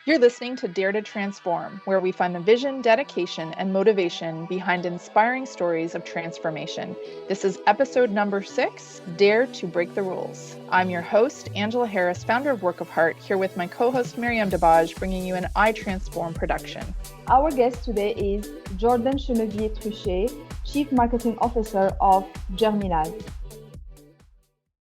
You're listening to Dare to Transform, where we find the vision, dedication, and motivation behind inspiring stories of transformation. This is episode number 6, Dare to Break the Rules. I'm your host, Angela Harris, founder of Work of Heart, here with my co-host, Miriam Debage, bringing you an I Transform production. Our guest today is Jordan Chenevier-Truchet, Chief Marketing Officer of Germinal.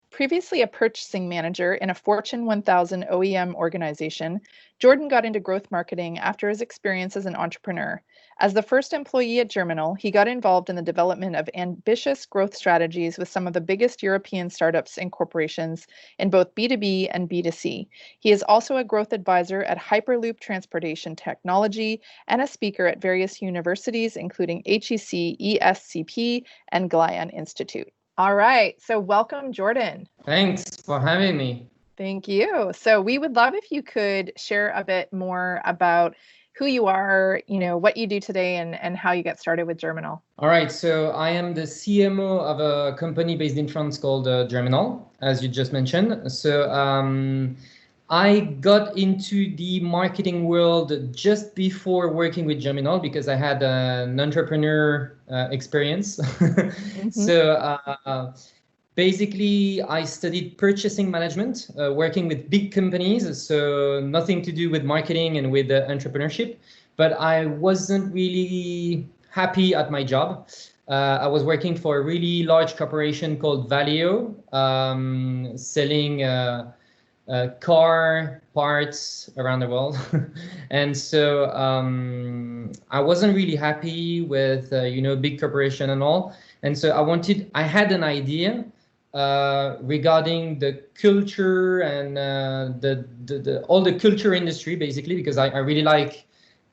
Previously a purchasing manager in a Fortune 1000 OEM organization, Jordan got into growth marketing after his experience as an entrepreneur. As the first employee at Germinal, he got involved in the development of ambitious growth strategies with some of the biggest European startups and corporations in both B2B and B2C. He is also a growth advisor at Hyperloop Transportation Technology and a speaker at various universities, including HEC, ESCP, and Glion Institute. All right. So welcome, Jordan. Thanks for having me. Thank you. So we would love if you could share a bit more about who you are, what you do today and how you get started with Germinal. All right. So I am the CMO of a company based in France called Germinal, as you just mentioned. So I got into the marketing world just before working with Germinal because I had an entrepreneur experience. Mm-hmm. So basically, I studied purchasing management, working with big companies. So nothing to do with marketing and with entrepreneurship. But I wasn't really happy at my job. I was working for a really large corporation called Valeo, selling car parts around the world. And so I wasn't really happy with, big corporation and all. And so I had an idea regarding the culture and all the culture industry, basically, because I really like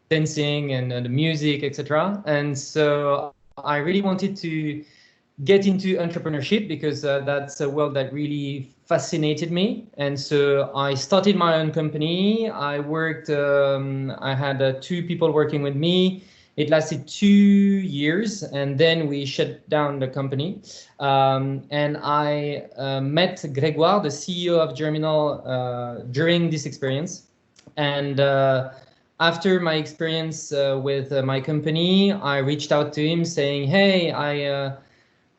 dancing and the music, etc. And so I really wanted to get into entrepreneurship because that's a world that really fascinated me. And so I started my own company. I worked, I had 2 people working with me. It lasted 2 years and then we shut down the company. And I met Grégoire, the CEO of Germinal, during this experience. And after my experience with my company, I reached out to him saying, hey, I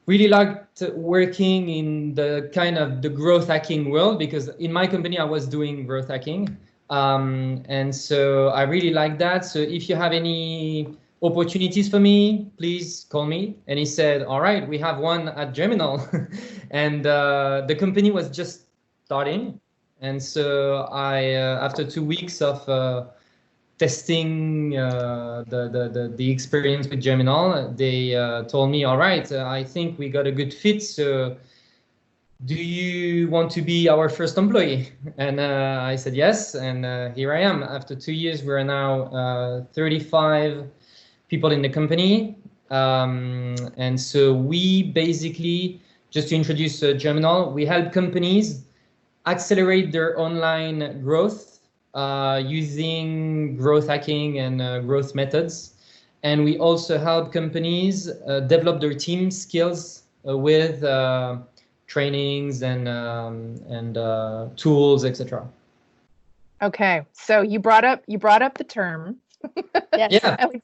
really liked working in the kind of the growth hacking world because in my company I was doing growth hacking. And so I really like that. So if you have any opportunities for me, please call me. And he said, all right, we have one at Germinal. And the company was just starting. And so I, after 2 weeks of testing the experience with Germinal, they told me, all right, I think we got a good fit. So do you want to be our first employee? And I said yes. And here I am. After 2 years, we are now 35 people in the company. And so we basically, just to introduce Germinal, we help companies accelerate their online growth using growth hacking and growth methods. And we also help companies develop their team skills with trainings and tools, etc. Okay, so you brought up the term. Yes. Yeah. And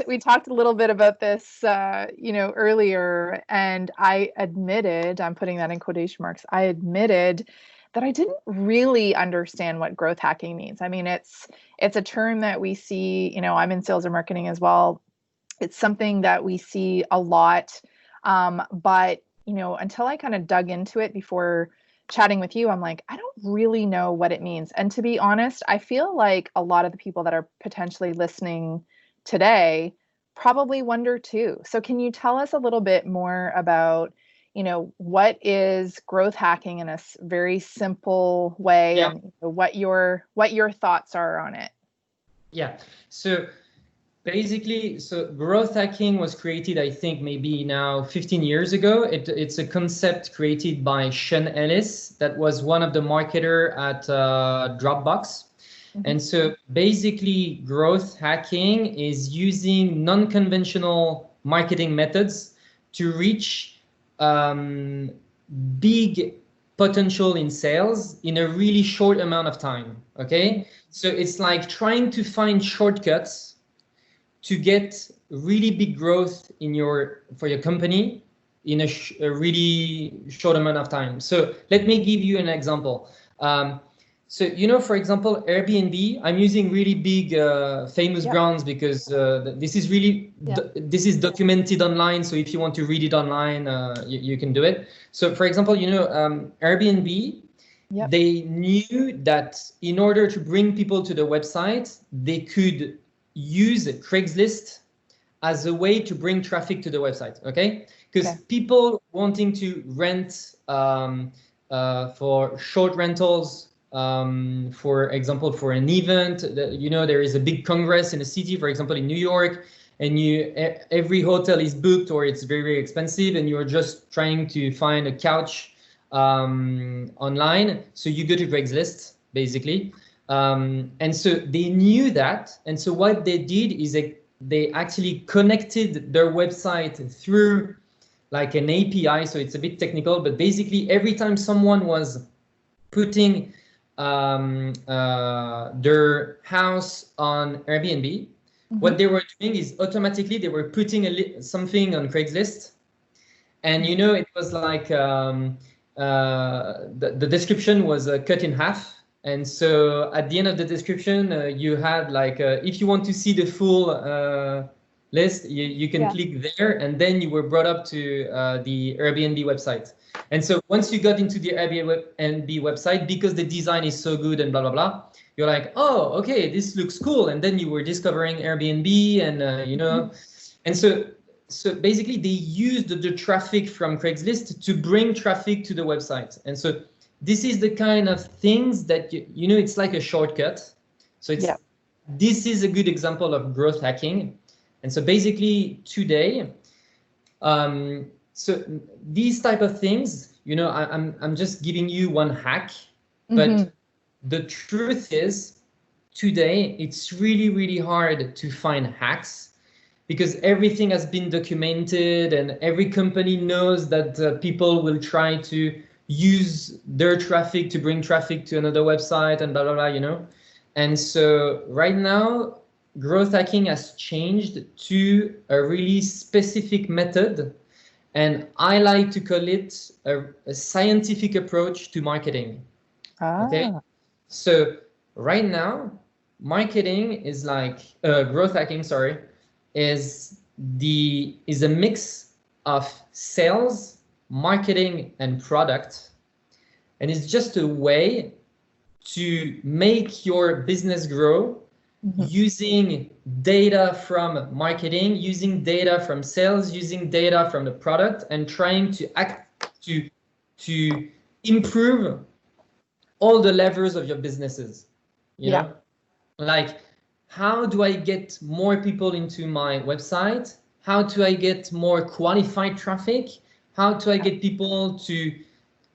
we talked a little bit about this earlier, and I admitted, I'm putting that in quotation marks, I admitted that I didn't really understand what growth hacking means. I mean, it's a term that we see, I'm in sales and marketing as well. It's something that we see a lot. But, until I kind of dug into it before chatting with you, I'm like, I don't really know what it means. And to be honest, I feel like a lot of the people that are potentially listening today probably wonder too. So can you tell us a little bit more about what is growth hacking in a very simple way, Yeah. and what your thoughts are on it? Yeah. So basically, growth hacking was created, I think, maybe now 15 years ago. It's a concept created by Sean Ellis, that was one of the marketer at Dropbox. Mm-hmm. And so basically, growth hacking is using non-conventional marketing methods to reach big potential in sales in a really short amount of time. Okay, so it's like trying to find shortcuts to get really big growth in for your company in a really short amount of time. So let me give you an example. So, you know, for example, Airbnb, I'm using really big famous brands because this is really, this is documented online. So if you want to read it online, you can do it. So for example, you know, Airbnb, they knew that in order to bring people to the website, they could use Craigslist as a way to bring traffic to the website, okay? Because people wanting to rent for short rentals, for example, for an event, you know, there is a big congress in a city, for example, in New York, and every hotel is booked or it's very, very expensive, and you're just trying to find a couch online. So you go to Craigslist, basically. And so they knew that. And so what they did is they actually connected their website through like an API. So it's a bit technical, but basically every time someone was putting their house on Airbnb, what they were doing is automatically they were putting something on Craigslist. And, you know, it was like the description was cut in half. And so at the end of the description, you had like, if you want to see the full list, you can click there, and then you were brought up to the Airbnb website. And so once you got into the Airbnb website, because the design is so good and blah, blah, blah, you're like, oh, okay, this looks cool. And then you were discovering Airbnb and, you know, and so basically they used the traffic from Craigslist to bring traffic to the website. And so this is the kind of things that, you know, it's like a shortcut. So it's, this is a good example of growth hacking. And so basically today, so these type of things, you know, I'm just giving you one hack, but the truth is today it's really, really hard to find hacks because everything has been documented and every company knows that people will try to use their traffic to bring traffic to another website and blah, blah, blah, you know. And so right now, growth hacking has changed to a really specific method. And I like to call it a scientific approach to marketing. Okay. So right now, marketing is like growth hacking, sorry, is a mix of sales, marketing, and product. And it's just a way to make your business grow using data from marketing, using data from sales, using data from the product, and trying to to improve all the levers of your businesses. You know, like, how do I get more people into my website? How do I get more qualified traffic? How do I get people to,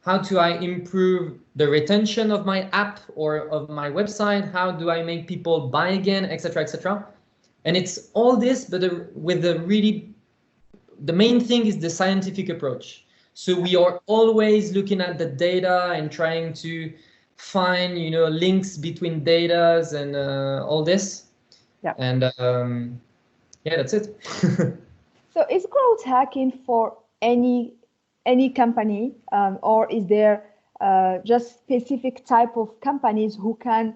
how do I improve the retention of my app or of my website? How do I make people buy again, etc., etc.? And it's all this, but with the really, the main thing is the scientific approach. So we are always looking at the data and trying to find, you know, links between datas and all this. And yeah, that's it. So is growth hacking for any company, or is there just specific type of companies who can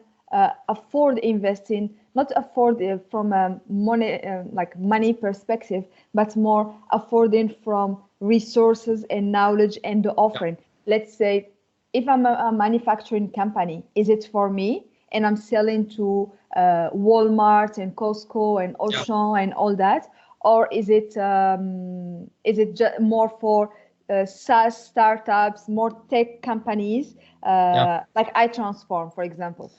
afford investing, not afford from a money perspective, but more affording from resources and knowledge and the offering? Let's say if I'm a manufacturing company, is it for me and I'm selling to Walmart and Costco and Auchan and all that, or is it just more for SaaS startups, more tech companies, like iTransform, for example?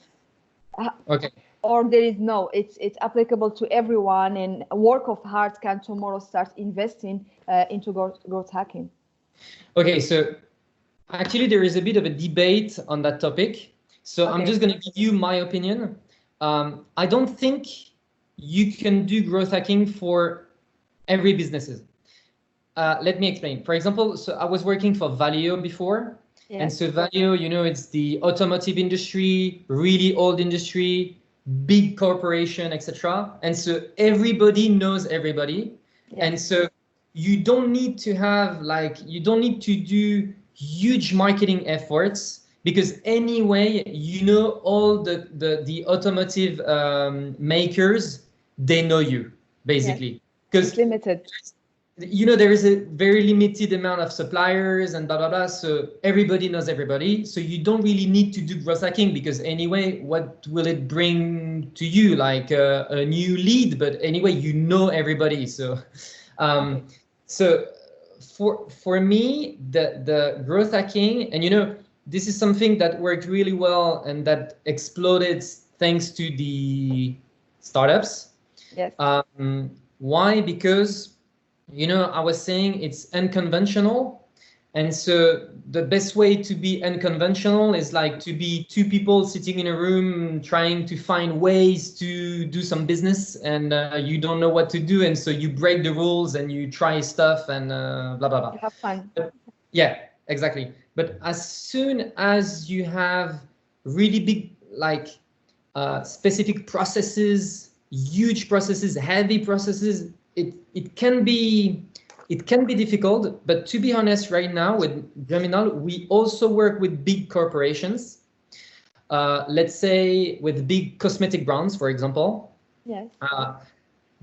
Okay. Or there is no, it's applicable to everyone, and a work of heart can tomorrow start investing into growth hacking. Okay, so actually there is a bit of a debate on that topic. So I'm just going to give you my opinion. I don't think you can do growth hacking for every businesses. Let me explain. For example, so I was working for Valeo before, And so Valeo, you know, it's the automotive industry, really old industry, big corporation, etc. And so everybody knows everybody. And so you don't need to have you don't need to do huge marketing efforts, because anyway, you know, all the automotive makers, they know you basically, because it's limited. You know, there is a very limited amount of suppliers and blah blah blah, so everybody knows everybody. So you don't really need to do growth hacking, because anyway, what will it bring to you? Like a new lead, but anyway, you know everybody. So so for me, the growth hacking, and you know, this is something that worked really well and that exploded thanks to the startups. Why? Because, you know, I was saying it's unconventional. And so the best way to be unconventional is like to be two people sitting in a room trying to find ways to do some business, and you don't know what to do. And so you break the rules and you try stuff and blah, blah, blah. You have fun. Yeah, exactly. But as soon as you have really big, specific processes, huge processes, heavy processes, it can be difficult. But to be honest, right now with Germinal, we also work with big corporations. Let's say with big cosmetic brands, for example. Yes.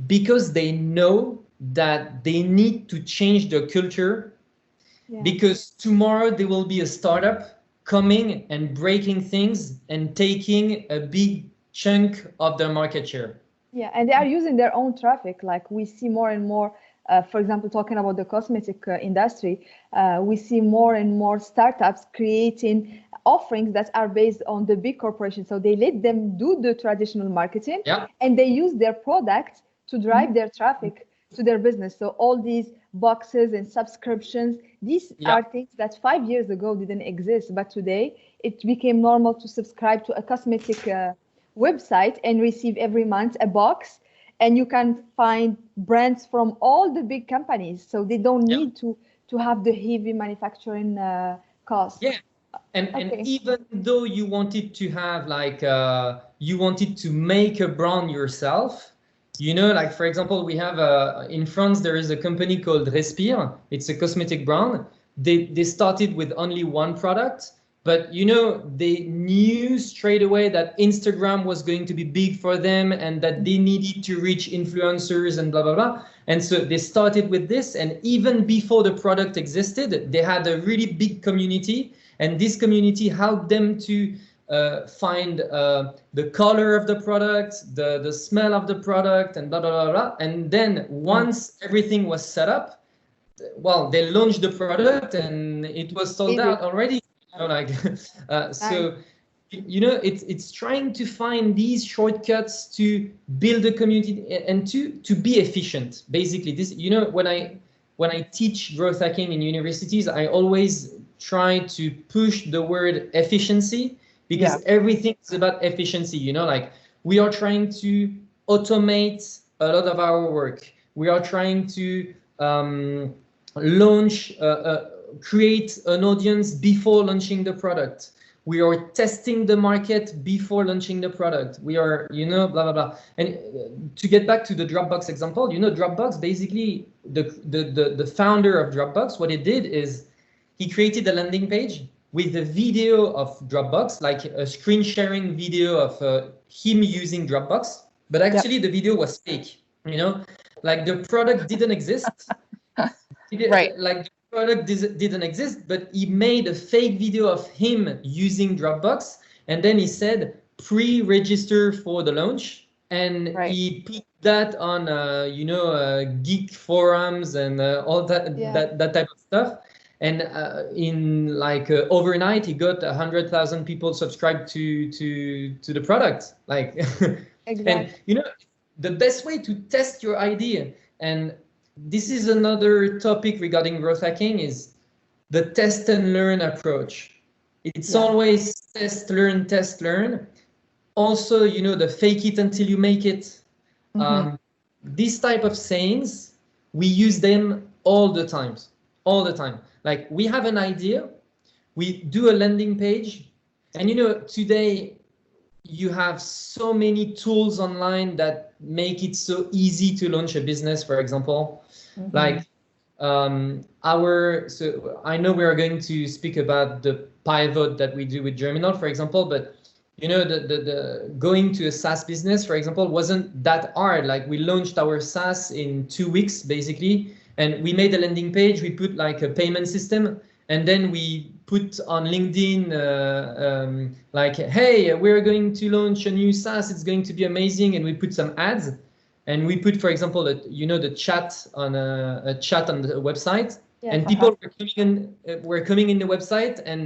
Because they know that they need to change their culture. Because tomorrow there will be a startup coming and breaking things and taking a big chunk of their market share. Yeah, and they are using their own traffic. Like we see more and more, for example, talking about the cosmetic industry, we see more and more startups creating offerings that are based on the big corporations. So they let them do the traditional marketing, and they use their product to drive their traffic to their business. So all these boxes and subscriptions, these are things that 5 years ago didn't exist, but today it became normal to subscribe to a cosmetic website and receive every month a box, and you can find brands from all the big companies, so they don't need to have the heavy manufacturing costs. And even though you wanted to have you wanted to make a brand yourself, you know, like for example, we have in France there is a company called Respire. It's a cosmetic brand. They started with only one product, but you know, they knew straight away that Instagram was going to be big for them and that they needed to reach influencers and blah blah blah. And so they started with this, and even before the product existed, they had a really big community, and this community helped them to find the color of the product, the smell of the product, and blah blah blah blah. And then once everything was set up, well, they launched the product and it was sold out already. You know, like so, you know, it's trying to find these shortcuts to build a community and to be efficient. Basically, this, you know, when I teach growth hacking in universities, I always try to push the word efficiency, because everything is about efficiency. You know, like we are trying to automate a lot of our work. We are trying to launch, create an audience before launching the product. We are testing the market before launching the product. We are, you know, blah, blah, blah. And to get back to the Dropbox example, you know, Dropbox, basically the founder of Dropbox, what he did is he created a landing page with a video of Dropbox, like a screen sharing video of him using Dropbox. But actually the video was fake, you know, like the product didn't exist. Like the product didn't exist, but he made a fake video of him using Dropbox, and then he said pre-register for the launch, and he put that on you know, geek forums and all that that type of stuff, and in like overnight he got 100,000 people subscribed to the product, like and you know, the best way to test your idea, and this is another topic regarding growth hacking, is the test and learn approach. It's always test, learn, test, learn. Also, you know, the fake it until you make it. These type of sayings, we use them all the time. Like we have an idea, we do a landing page, and you know, today you have so many tools online that make it so easy to launch a business, for example. Like so I know we are going to speak about the pivot that we do with Germinal, for example, but you know, the going to a SaaS business, for example, wasn't that hard. Like, we launched our SaaS in 2 weeks, basically, and we made a landing page. We put like a payment system, and then we put on LinkedIn like, hey, we're going to launch a new SaaS. It's going to be amazing, and we put some ads, and we put, for example, the chat on a chat on the website, and people were coming in the website, and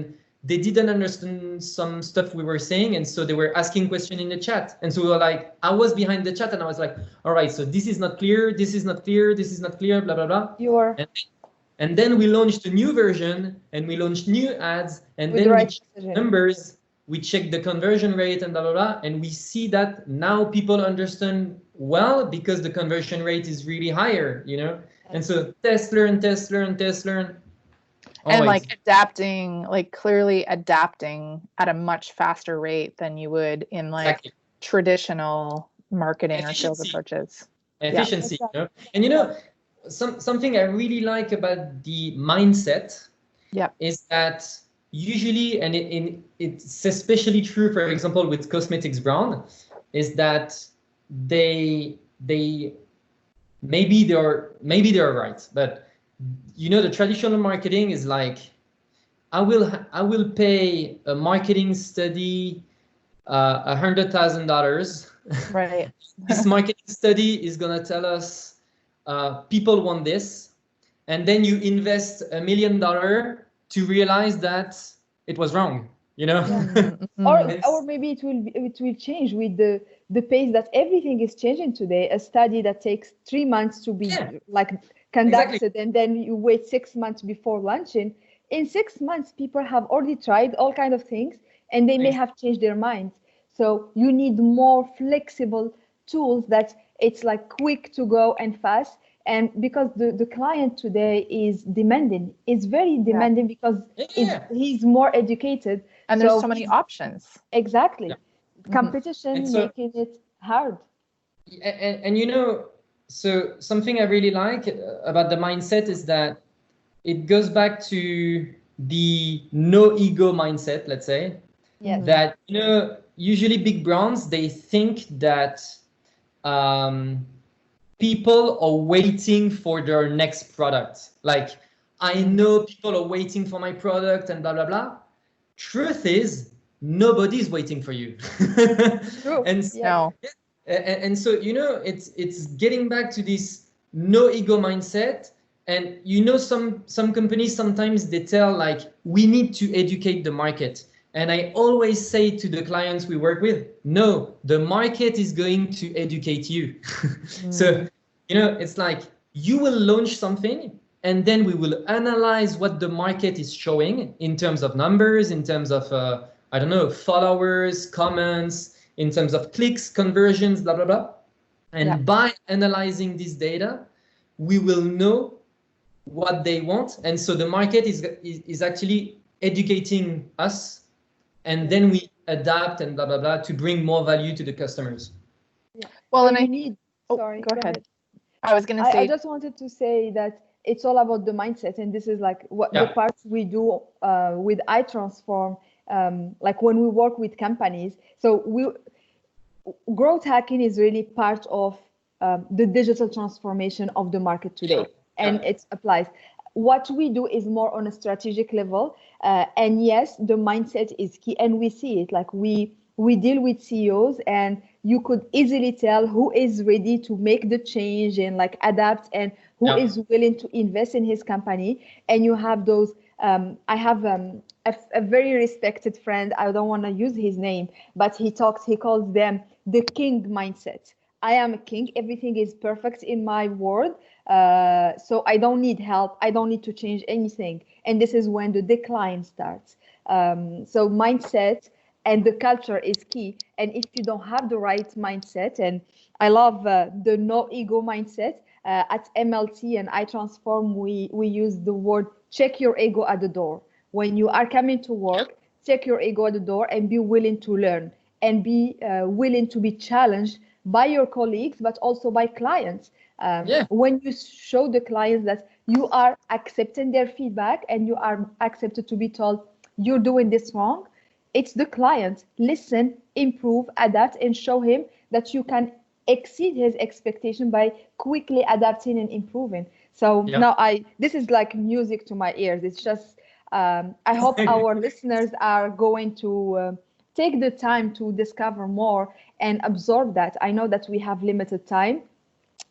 they didn't understand some stuff we were saying, and so they were asking questions in the chat. And so we were like, I was behind the chat, and I was like, all right, so this is not clear, this is not clear, this is not clear, blah, blah, blah. And then we launched a new version, and we launched new ads, and then we checked numbers, we checked the conversion rate, and blah, blah, blah. And we see that now people understand well, because the conversion rate is really higher, you know? And so test, learn, test, learn, test, learn. And like adapting, like clearly adapting at a much faster rate than you would in like traditional marketing or sales approaches. Efficiency, you know? And you know, something I really like about the mindset is that usually, and it's especially true, for example, with cosmetics brand, is that they maybe they're right, but you know, the traditional marketing is like, I will pay a marketing study $100,000. Right. This marketing study is gonna tell us people want this, and then you invest $1 million to realize that it was wrong. You know. or maybe it will change with the pace that everything is changing today. A study that takes 3 months to be conducted, and then you wait 6 months before launching. In 6 months, people have already tried all kinds of things, and they may have changed their minds. So you need more flexible tools that it's like quick to go and fast. And because the client today is demanding, is very demanding because he's more educated. And there's so many options. Exactly. Competition making it hard. And you know, so something I really like about the mindset is that it goes back to the no ego mindset, let's say. That, you know, usually big brands, they think that people are waiting for their next product. Like, I know people are waiting for my product and blah, blah, blah. Truth is, nobody's waiting for you. True. And so, you know, it's getting back to this no ego mindset. And, you know, some companies, sometimes they tell like, we need to educate the market. And I always say to the clients we work with, no, the market is going to educate you. So, you know, it's like, you will launch something, and then we will analyze what the market is showing in terms of numbers, in terms of, I don't know, followers, comments, in terms of clicks, conversions, blah, blah, blah. And by analyzing this data, we will know what they want. And so the market is actually educating us, and then we adapt and blah, blah, blah to bring more value to the customers. Well, and I need, sorry, go ahead. I was going to say, I just wanted to say that it's all about the mindset. And this is like what the parts we do with iTransform, like when we work with companies. So growth hacking is really part of the digital transformation of the market today. And it applies. What we do is more on a strategic level. And yes, the mindset is key. And we see it, like we deal with CEOs, and you could easily tell who is ready to make the change and like adapt, and who is willing to invest in his company. And you have those, I have a very respected friend, I don't want to use his name, but he calls them the king mindset. I am a king, everything is perfect in my world. So I don't need help. I don't need to change anything. And this is when the decline starts. So mindset and the culture is key. And if you don't have the right mindset, and I love the no ego mindset, at MLT and iTransform, we use the word check your ego at the door. when you are coming to work, take your ego at the door and be willing to learn and be willing to be challenged by your colleagues, but also by clients. When you show the clients that you are accepting their feedback and you are accepted to be told you're doing this wrong, it's the client. Listen, improve, adapt, and show him that you can exceed his expectation by quickly adapting and improving. So now this is like music to my ears. It's just, I hope our listeners are going to take the time to discover more and absorb that. I know that we have limited time,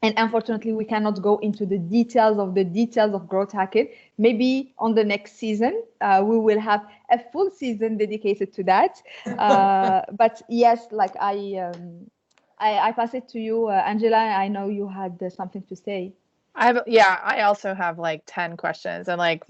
and unfortunately, we cannot go into the details of growth hacking. Maybe on the next season, we will have a full season dedicated to that. But yes, like I pass it to you, Angela. I know you had something to say. I also have like 10 questions, and like,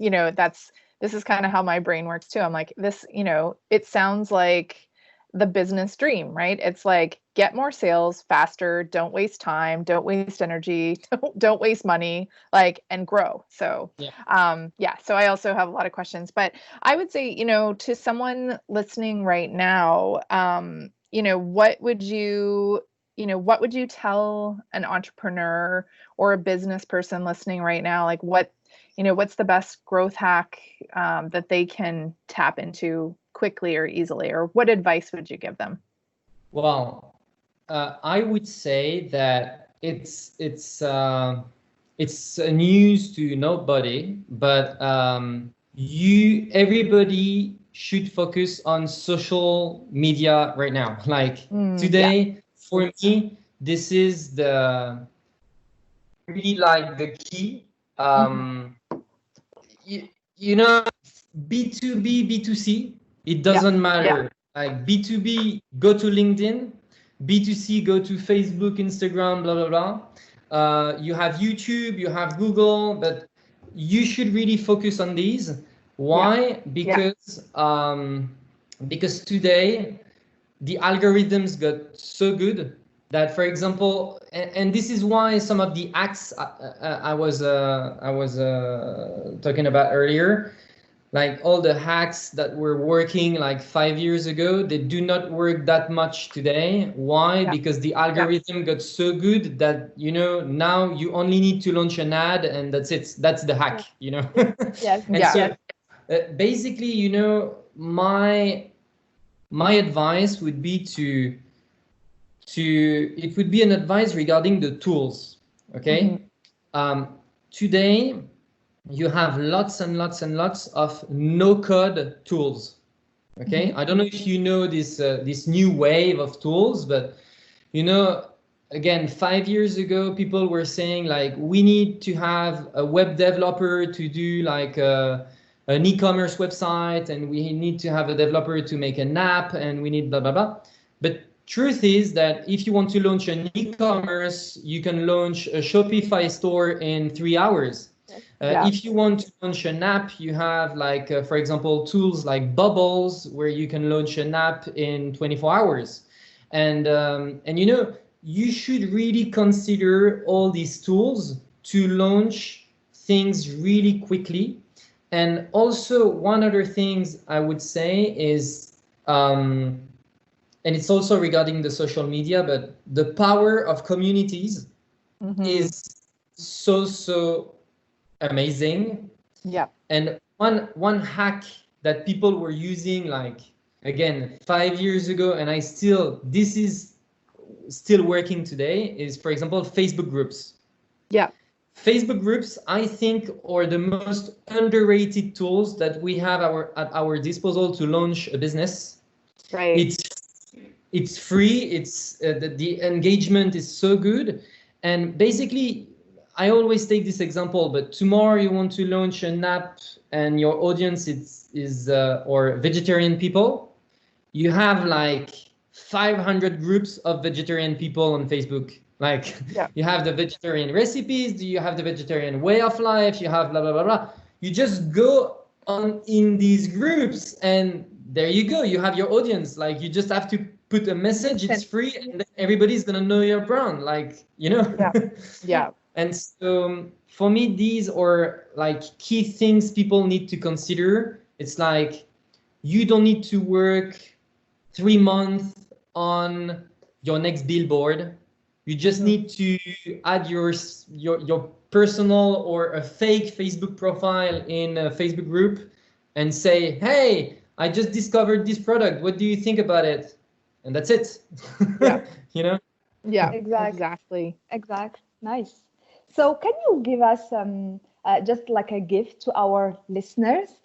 this is kind of how my brain works too. I'm like, this, it sounds like the business dream, right? It's like, get more sales faster, don't waste time, don't waste energy, don't waste money, like, and grow. So, so I also have a lot of questions, but I would say, to someone listening right now, what would you tell an entrepreneur or a business person listening right now? Like, what's the best growth hack that they can tap into quickly or easily, or what advice would you give them? Well, I would say that it's news to nobody, but everybody should focus on social media right now. Like today, for me, this is really like the key. B2B, B2C, it doesn't matter. Like B2B, go to LinkedIn. B2C, go to Facebook, Instagram, blah, blah, blah. You have YouTube, you have Google, but you should really focus on these. Why? Because today the algorithms got so good that, for example, and this is why some of the hacks I was talking about earlier, like all the hacks that were working like 5 years ago, they do not work that much today. Why? Because the algorithm got so good that, now you only need to launch an ad and that's it. That's the hack, Basically, my advice would be it would be an advice regarding the tools. Okay. Today, you have lots and lots and lots of no-code tools. Okay, I don't know if you know this new wave of tools, but again, 5 years ago, people were saying like, we need to have a web developer to do like an e-commerce website, and we need to have a developer to make an app, and we need blah blah blah. But truth is that if you want to launch an e-commerce, you can launch a Shopify store in 3 hours. If you want to launch an app, you have like, for example, tools like Bubbles, where you can launch an app in 24 hours. And you should really consider all these tools to launch things really quickly. And also one other things I would say is, and it's also regarding the social media, but the power of communities is so amazing. And one hack that people were using, like, again, 5 years ago, and this is still working today, is, for example, Facebook groups. Facebook groups, I think, are the most underrated tools that we have at our disposal to launch a business. It's free. It's the engagement is so good, and basically, I always take this example, but tomorrow you want to launch an app and your audience is or vegetarian people. You have like 500 groups of vegetarian people on Facebook. Like you have the vegetarian recipes, you have the vegetarian way of life, you have blah, blah, blah, blah. You just go on in these groups and there you go. You have your audience. Like you just have to put a message, it's free, and then everybody's going to know your brand. Like, And so for me, these are like key things people need to consider It's like, you don't need to work 3 months on your next billboard. You just need to add your personal or a fake Facebook profile in a Facebook group and say, hey, I just discovered this product. What do you think about it? And that's it. Yeah. You know? Yeah, Exactly. Nice. So can you give us just like a gift to our listeners?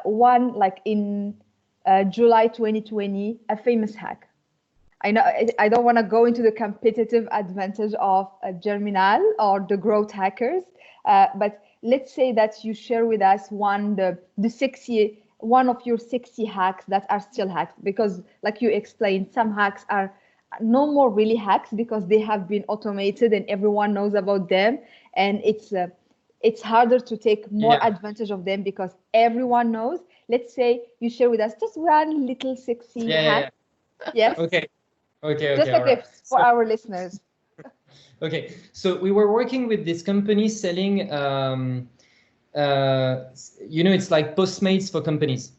One, like in July 2020, a famous hack. I know I don't want to go into the competitive advantage of Germinal or the growth hackers, but let's say that you share with us one of your 60 hacks that are still hacks, because like you explained, some hacks are no more really hacks because they have been automated and everyone knows about them, and it's harder to take more advantage of them because everyone knows. Let's say you share with us just one little 60 hack. Yes. Okay. Just a gift for our listeners. Okay, so we were working with this company selling, it's like Postmates for companies.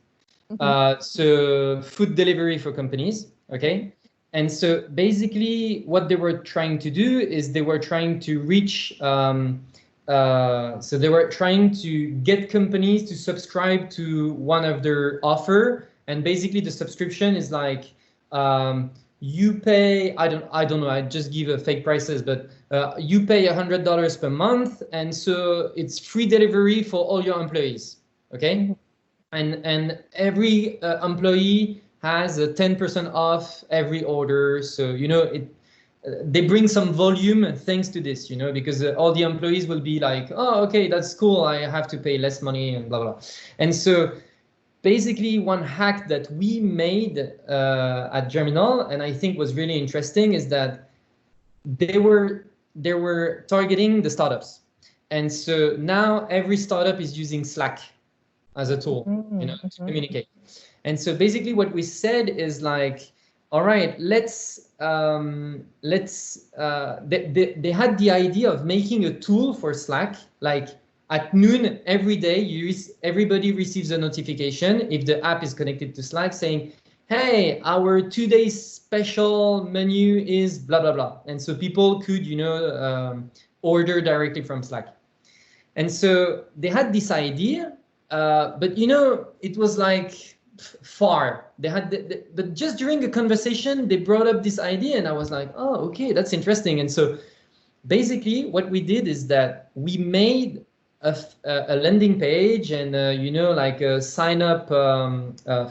So food delivery for companies, okay? And so basically what they were trying to do is they were trying to reach, so they were trying to get companies to subscribe to one of their offer. And basically the subscription is like, you pay, I don't know, I just give a fake prices, but you pay $100 per month, and so it's free delivery for all your employees, okay? And every employee has a 10% off every order, so they bring some volume thanks to this, because all the employees will be like, oh, okay, that's cool, I have to pay less money and blah blah. And so basically, one hack that we made at Germinal, and I think was really interesting, is that they were targeting the startups, and so now every startup is using Slack as a tool, to communicate. And so basically, what we said is like, all right, they had the idea of making a tool for Slack, like, at noon every day, everybody receives a notification if the app is connected to Slack saying, hey, our 2 days special menu is blah, blah, blah. And so people could, order directly from Slack. And so they had this idea, but, it was like far. But just during a conversation, they brought up this idea and I was like, oh, okay, that's interesting. And so basically what we did is that we made a landing page and like a sign up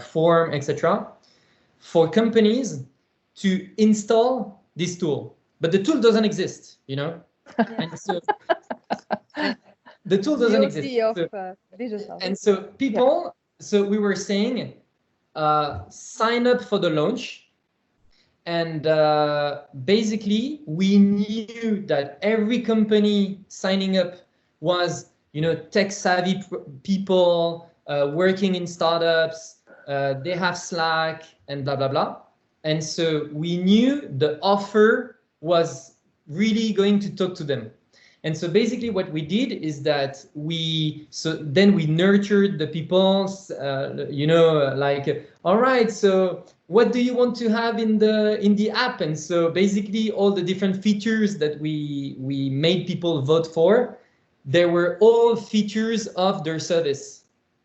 form, etc., for companies to install this tool, but the tool doesn't exist, and so the tool doesn't exist. And so people, so we were saying, sign up for the launch, and basically we knew that every company signing up was tech savvy people working in startups, they have Slack and blah, blah, blah. And so we knew the offer was really going to talk to them. And so basically what we did is that then we nurtured the people, like, all right, so what do you want to have in the app? And so basically all the different features that we made people vote for, they were all features of their service,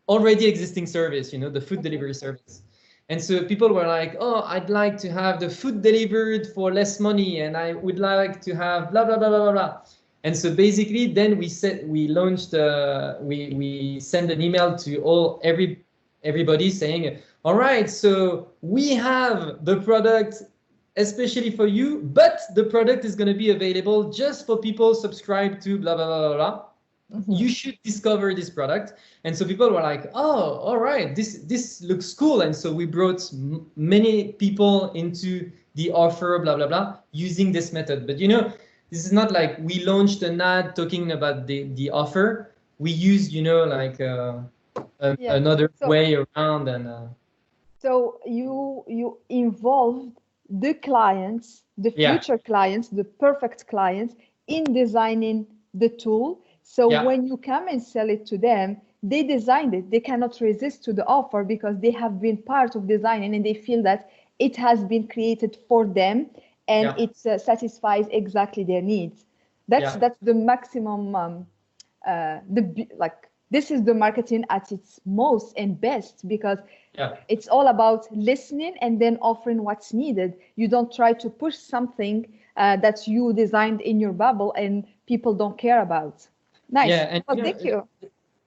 already existing service, the food delivery service. And so people were like, oh, I'd like to have the food delivered for less money, and I would like to have blah, blah, blah, blah, blah, blah. And so basically then we sent an email to everybody saying, all right, so we have the product especially for you, but the product is going to be available just for people subscribed to blah, blah, blah, blah, blah. You should discover this product. And so people were like, oh, all right, this looks cool. And so we brought many people into the offer, blah, blah, blah, using this method. But this is not like we launched an ad talking about the offer. We used, like another way around. And so you involved the clients, the future clients, the perfect clients in designing the tool. So when you come and sell it to them, they designed it. They cannot resist to the offer because they have been part of designing, and they feel that it has been created for them, and it satisfies exactly their needs. That's the maximum. This is the marketing at its most and best, because it's all about listening and then offering what's needed. You don't try to push something that you designed in your bubble and people don't care about. Nice. Yeah, and thank you.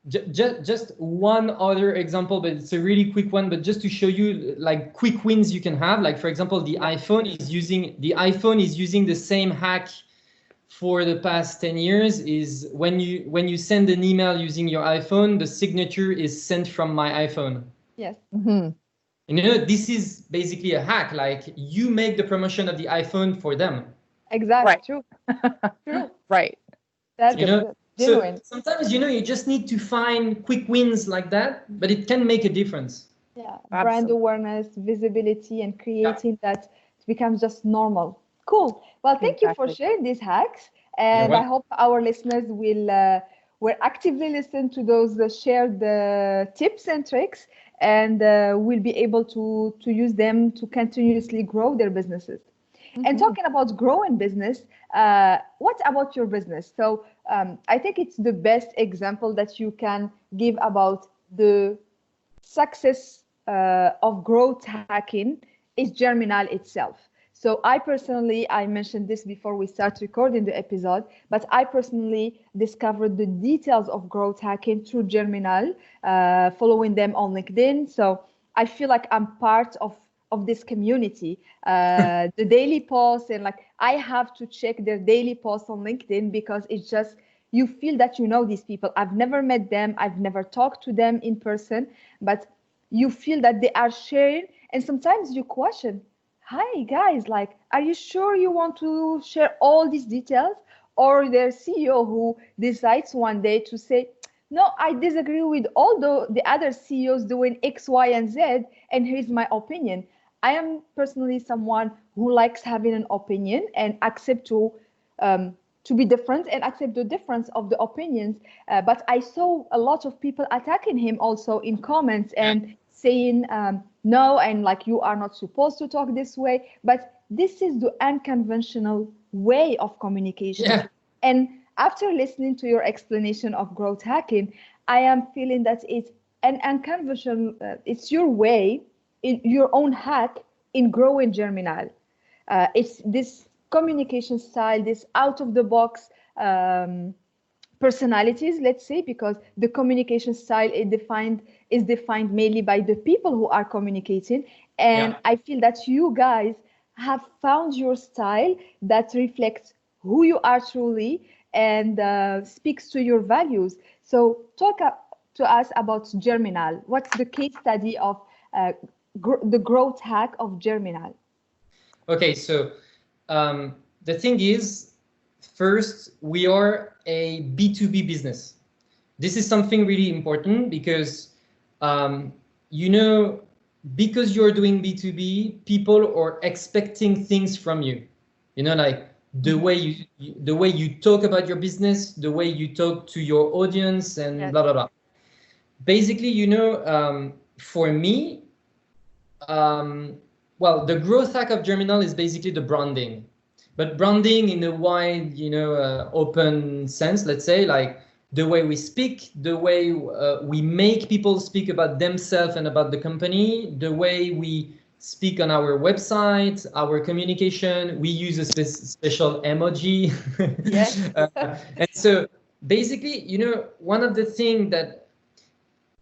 Just one other example, but it's a really quick one, but just to show you like quick wins you can have. Like, for example, the iPhone is using the same hack for the past 10 years. Is when you send an email using your iPhone, the signature is sent from my iPhone. Yes. Mm-hmm. You know, this is basically a hack. Like, you make the promotion of the iPhone for them. Exactly. Right. True. True. Right. That's genuine. So sometimes, you just need to find quick wins like that, but it can make a difference. Yeah. Absolutely. Brand awareness, visibility, and creating that it becomes just normal. Cool. Well, thank you for sharing these hacks. And I hope our listeners will actively listen to those shared tips and tricks, and will be able to use them to continuously grow their businesses. Mm-hmm. And talking about growing business, what about your business? So I think it's the best example that you can give about the success of growth hacking is Germinal itself. So I mentioned this before we start recording the episode, but I personally discovered the details of growth hacking through Germinal, following them on LinkedIn. So I feel like I'm part of this community. The daily posts, and like I have to check their daily posts on LinkedIn, because it's just, you feel that you know these people. I've never met them, I've never talked to them in person, but you feel that they are sharing. And sometimes you question, hi guys, like, are you sure you want to share all these details? Or their CEO who decides one day to say, no, I disagree with all the other CEOs doing X, Y, and Z, and here's my opinion. I am personally someone who likes having an opinion and accept to be different and accept the difference of the opinions. But I saw a lot of people attacking him also in comments and saying no, and like, you are not supposed to talk this way. But this is the unconventional way of communication. Yeah. And after listening to your explanation of growth hacking, I am feeling that it's an unconventional, it's your way, in your own hack in growing Germinal. It's this communication style, this out of the box personalities, let's say, because the communication style is defined mainly by the people who are communicating. And I feel that you guys have found your style that reflects who you are truly and speaks to your values. So talk to us about Germinal. What's the case study of the growth hack of Germinal? Okay, so the thing is, first, we are a B2B business. This is something really important because, because you're doing B2B, people are expecting things from you. Like the way you talk about your business, the way you talk to your audience, and blah, blah, blah. Basically, for me, well, the growth hack of Germinal is basically the branding, but branding in a wide, open sense. Let's say, like the way we speak, the way we make people speak about themselves and about the company, the way we speak on our website, our communication. We use a special emoji. Yes. And so basically, one of the things that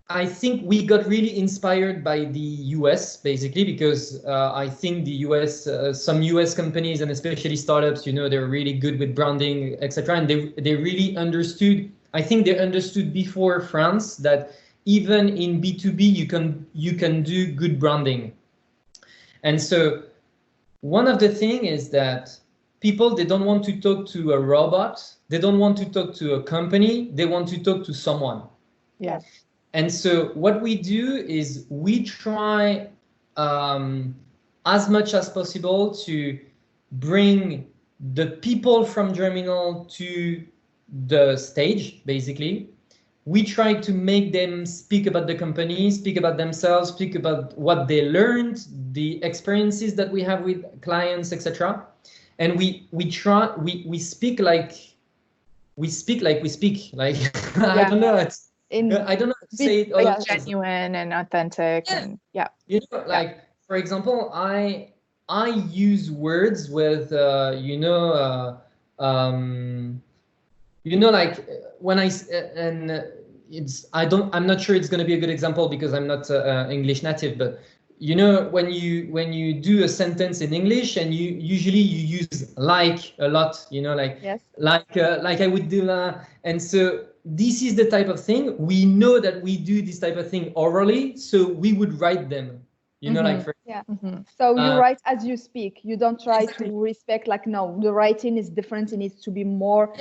I think we got really inspired by the US, basically, because I think the US, some US companies and especially startups, they're really good with branding, etc. And they really understood. I think they understood before France that even in B2B you can do good branding. And so one of the things is that people, they don't want to talk to a robot. They don't want to talk to a company. They want to talk to someone. Yes. And so what we do is we try as much as possible to bring the people from Germinal to the stage, basically. we try to make them speak about the company, speak about themselves, speak about what they learned, the experiences that we have with clients, etc. And we speak like we speak like I don't know. I don't know how to say it. Like genuine and authentic. Yeah. And yeah. You know, like for example, I use words with like when I'm not sure it's going to be a good example because I'm not English native, but you know, when you do a sentence in English and you usually use like a lot, you know, like like I would do and so this is the type of thing we know that we do this type of thing orally, so we would write them, you know, like for So you write as you speak. You don't try to respect, like, no, the writing is different. It needs to be more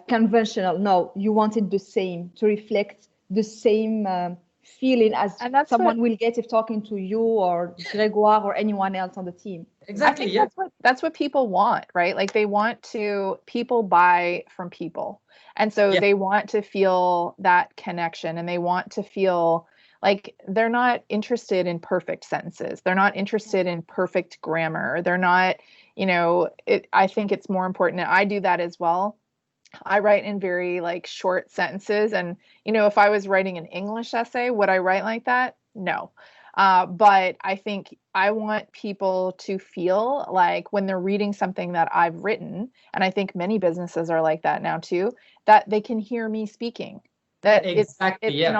conventional. No, you want it the same, to reflect the same feeling as someone will get if talking to you or Grégoire or anyone else on the team. Exactly. I think that's what people want, right? Like people buy from people. And so they want to feel that connection, and they want to feel like they're not interested in perfect sentences. They're not interested in perfect grammar. They're not, you know, I think it's more important. And I do that as well. I write in very like short sentences. And, you know, if I was writing an English essay, would I write like that? No. But I think I want people to feel like when they're reading something that I've written, and I think many businesses are like that now too, that they can hear me speaking. That it's not, you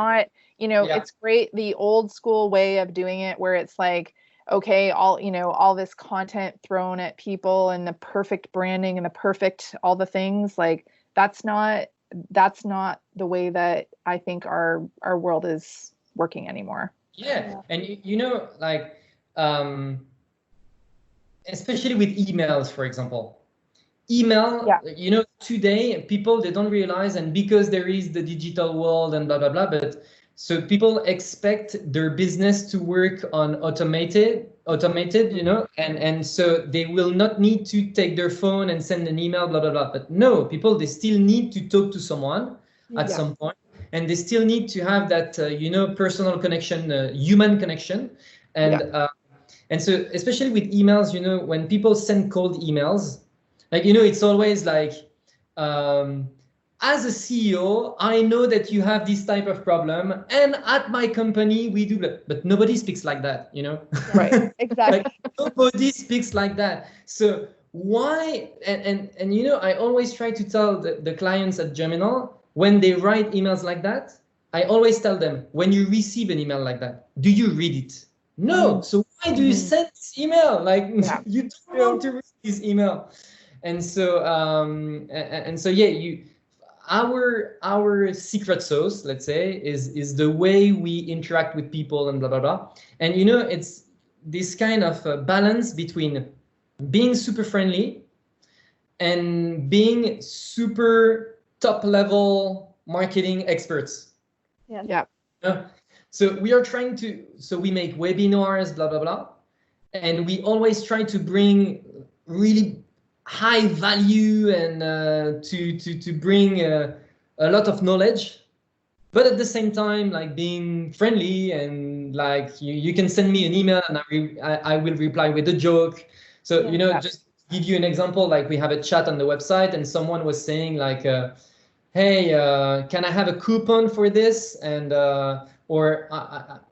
know, it's great the old school way of doing it where it's like, okay, all this content thrown at people and the perfect branding and the perfect all the things, like that's not the way that I think our world is working anymore. And you know, like especially with emails, for example. You know, today people, they don't realize, and because there is the digital world and blah blah blah, but so people expect their business to work on automated, you know, and so they will not need to take their phone and send an email, blah blah blah. But no, people, they still need to talk to someone at some point, and they still need to have that you know, personal connection, human connection, and so especially with emails, you know, when people send cold emails, like, you know, it's always like, as a CEO, I know that you have this type of problem, and at my company we do that. But nobody speaks like that, you know? Right, exactly. Like, nobody speaks like that. So why? And you know, I always try to tell the clients at Germinal, when they write emails like that, I always tell them, when you receive an email like that, do you read it? No. So why do you send this email? Like, you don't want to read this email. And so our secret sauce, let's say, is the way we interact with people and blah blah blah. And you know, it's this kind of balance between being super friendly and being super top level marketing experts. So we are trying to, so we make webinars, blah blah blah, and we always try to bring really high value and to bring a lot of knowledge, but at the same time, like, being friendly, and like you can send me an email and I will reply with a joke. So you know, just to give you an example, like we have a chat on the website and someone was saying like, hey, can I have a coupon for this? And or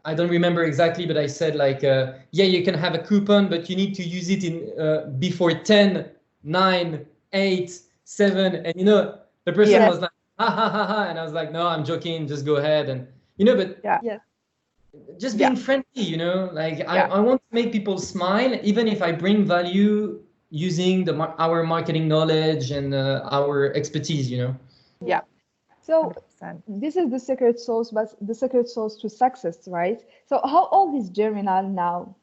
I don't remember exactly, but I said like, yeah, you can have a coupon, but you need to use it in before 10, 9, 8, 7, and you know, the person was like, ha ha ha ha, and I was like, no, I'm joking, just go ahead. And you know, but just being friendly, you know, like I want to make people smile, even if I bring value using our marketing knowledge and our expertise, you know. So 100%. This is the secret sauce, but the secret sauce to success, right? So how old is Germinal now?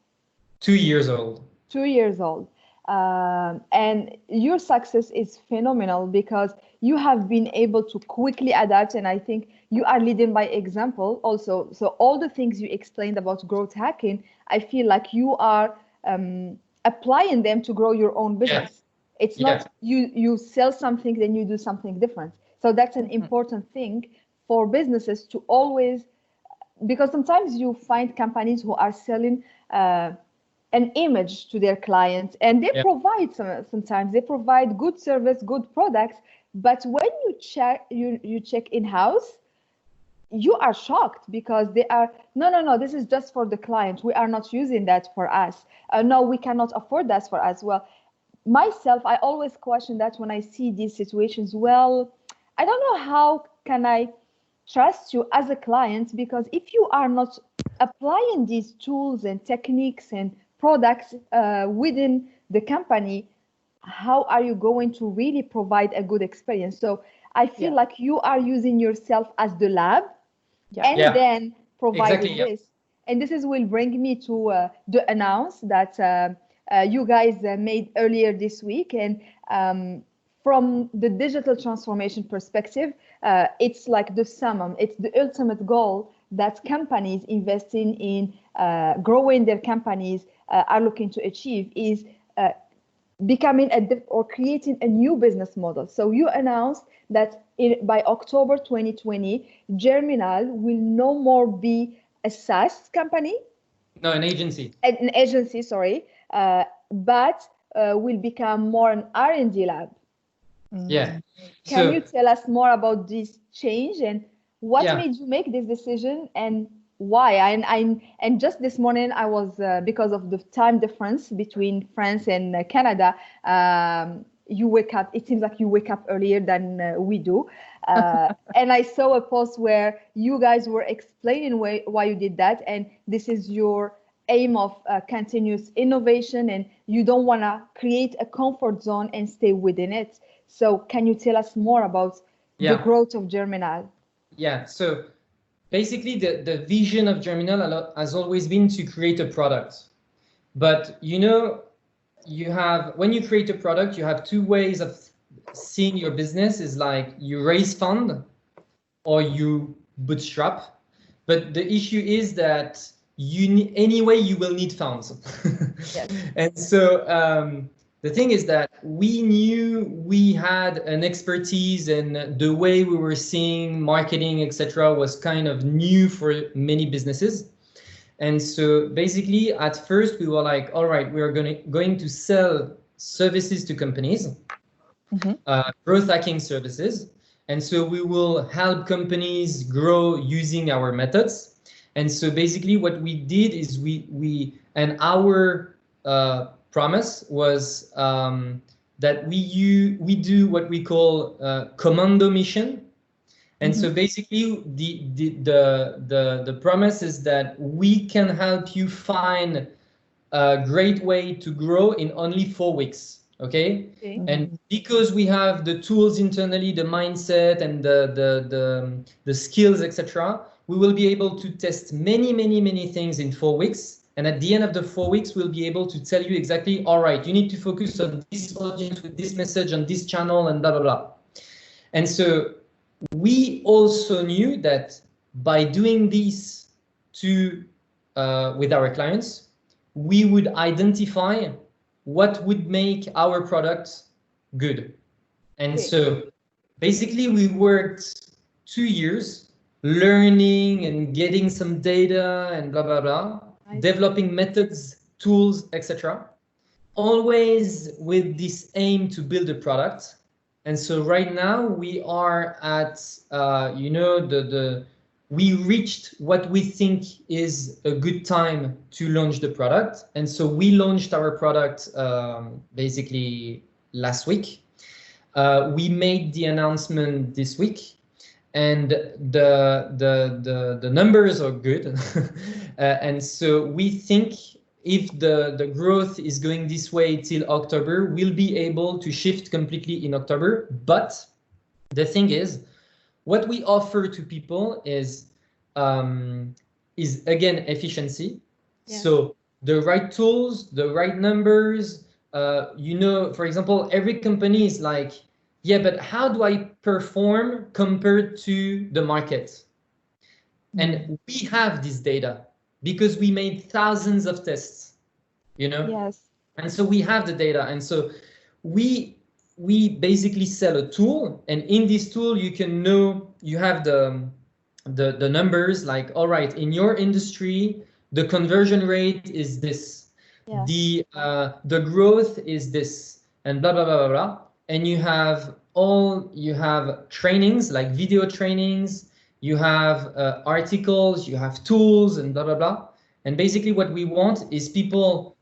2 years old. 2 years old. And your success is phenomenal because you have been able to quickly adapt, and I think you are leading by example also. So all the things you explained about growth hacking, I feel like you are applying them to grow your own business. It's not you sell something, then you do something different. So that's an important thing for businesses to always, because sometimes you find companies who are selling an image to their clients, and they provide sometimes they provide good service, good products, but when you check in-house, you are shocked because they are, no, this is just for the client. We are not using that for us. No, we cannot afford that for us. Well, myself, I always question that when I see these situations. Well, I don't know how can I trust you as a client, because if you are not applying these tools and techniques and products within the company, how are you going to really provide a good experience? So I feel like you are using yourself as the lab, and then providing this. And this will bring me to the announce that you guys made earlier this week. And from the digital transformation perspective, it's like the summum, it's the ultimate goal that companies investing in growing their companies are looking to achieve, is becoming or creating a new business model. So you announced that by October 2020, Germinal will no more be a SaaS company. No, an agency. An agency, sorry, but will become more an R&D lab. Yeah. Can you tell us more about this change and what made you make this decision and why? And just this morning I was because of the time difference between France and Canada. You wake up. It seems like you wake up earlier than we do. And I saw a post where you guys were explaining why you did that, and this is your aim of continuous innovation, and you don't want to create a comfort zone and stay within it. So can you tell us more about the growth of Germinal? Yeah, so basically the vision of Germinal has always been to create a product. But you know, when you create a product, you have two ways of seeing your business, is like you raise fund or you bootstrap. But the issue is that anyway, you will need funds. And so the thing is that we knew we had an expertise, and the way we were seeing marketing, etc., was kind of new for many businesses. And so basically, at first, we were like, all right, we are going to sell services to companies, growth hacking services. And so we will help companies grow using our methods. And so basically what we did is our promise was that we do what we call commando mission. And so basically the promise is that we can help you find a great way to grow in only 4 weeks. Okay. And because we have the tools internally, the mindset and the skills, etc., we will be able to test many things in 4 weeks. And at the end of the 4 weeks, we'll be able to tell you exactly, all right, you need to focus on this audience with this message on this channel and blah, blah, blah. And so we also knew that by doing this with our clients, we would identify what would make our product good. And so basically we worked 2 years learning and getting some data and blah, blah, blah, developing methods, tools, etc. Always with this aim to build a product. And so right now we are at, we reached what we think is a good time to launch the product. And so we launched our product basically last week. We made the announcement this week, and the numbers are good. And so we think if the growth is going this way till October, we'll be able to shift completely in October. But the thing is, what we offer to people is again efficiency. So the right tools, the right numbers. For example, every company is like, yeah, but how do I perform compared to the market? And we have this data because we made thousands of tests, and so we have the data. And so we basically sell a tool, and in this tool you can know you have the numbers, like, all right, in your industry, the conversion rate is this, the growth is this, and blah blah blah blah blah. And you have trainings, like video trainings, you have articles, you have tools, and blah blah blah. And basically what we want is people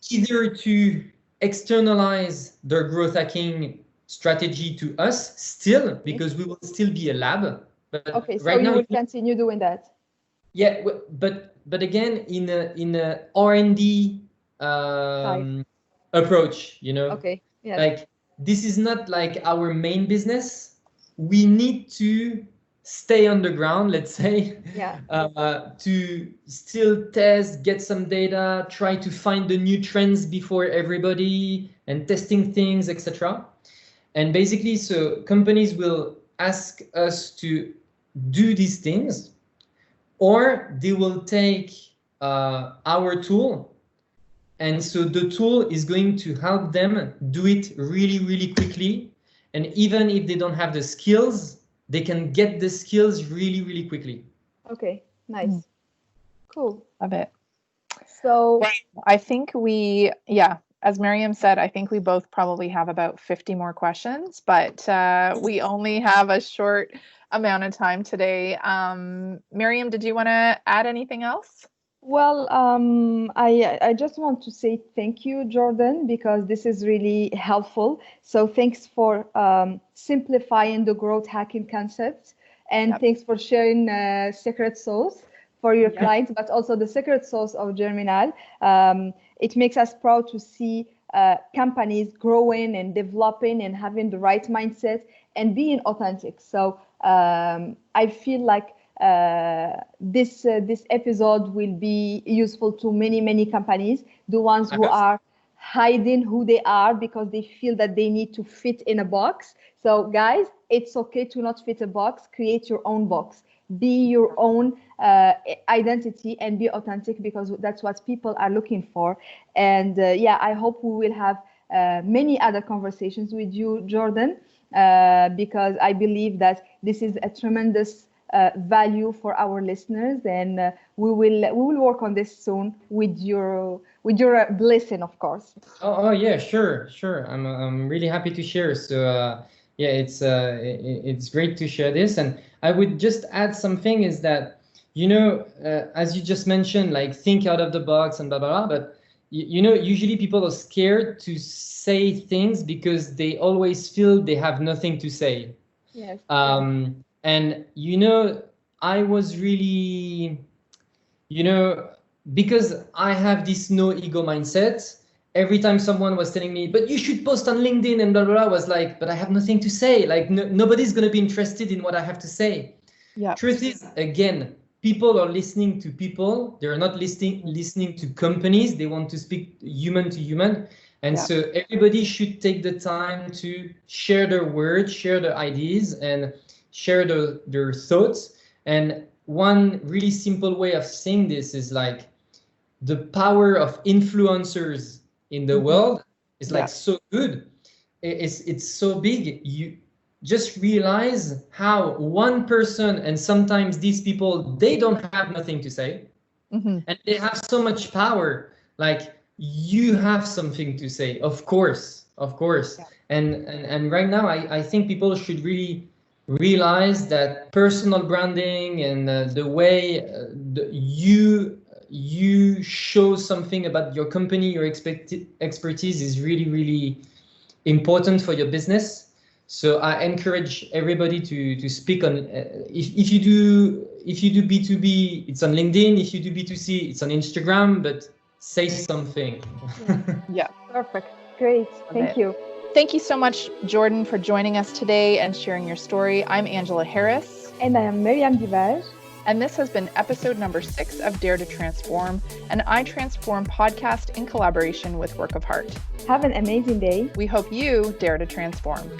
either to externalize their growth hacking strategy to us still, because we will still be a lab. But okay, so right you now, will continue doing that? Yeah, but again, in a R&D approach, you know. Okay. Yeah. Like, this is not like our main business. We need to stay on the ground, let's say, to still test, get some data, try to find the new trends before everybody, and testing things, etc. And basically, so companies will ask us to do these things, or they will take our tool, and so the tool is going to help them do it really, really quickly. And even if they don't have the skills, they can get the skills really, really quickly. Okay, nice. Cool. Love it. So I think as Miriam said, I think we both probably have about 50 more questions, but we only have a short amount of time today. Miriam, did you want to add anything else? Well, I just want to say thank you, Jordan, because this is really helpful. So thanks for simplifying the growth hacking concept, and thanks for sharing secret sauce for your clients, but also the secret sauce of Germinal. It makes us proud to see companies growing and developing and having the right mindset and being authentic. So I feel like this episode will be useful to many companies, the ones who are hiding who they are because they feel that they need to fit in a box. So guys, it's okay to not fit a box. Create your own box. Be your own identity and be authentic, because that's what people are looking for. And I hope we will have many other conversations with you, Jordan, because I believe that this is a tremendous value for our listeners, and we will work on this soon with your blessing, of course. Oh yeah, sure. I'm really happy to share. So it's great to share this. And I would just add something, is that, you know, as you just mentioned, like, think out of the box and blah blah blah. But you know, usually people are scared to say things because they always feel they have nothing to say. Yes. And, you know, I was really, you know, because I have this no ego mindset, every time someone was telling me, but you should post on LinkedIn and blah, blah, blah, I was like, but I have nothing to say. Like, nobody's going to be interested in what I have to say. Yeah. Truth is, again, people are listening to people. They're not listening to companies. They want to speak human to human. And so everybody should take the time to share their words, share their ideas, and share their thoughts. And one really simple way of saying this is, like, the power of influencers in the world is like so good. It's so big. You just realize how one person, and sometimes these people, they don't have nothing to say, and they have so much power. Like, you have something to say, of course. And right now, I think people should really realize that personal branding and the way you show something about your company, your expertise, is really, really important for your business. So I encourage everybody to speak on. If you do B2B, it's on LinkedIn. If you do B2C, it's on Instagram. But say something. Yeah, perfect, great, thank you. Thank you so much, Jordan, for joining us today and sharing your story. I'm Angela Harris. And I am Miriam Divage. And this has been episode number 6 of Dare to Transform, an I Transform podcast in collaboration with Work of Heart. Have an amazing day. We hope you dare to transform.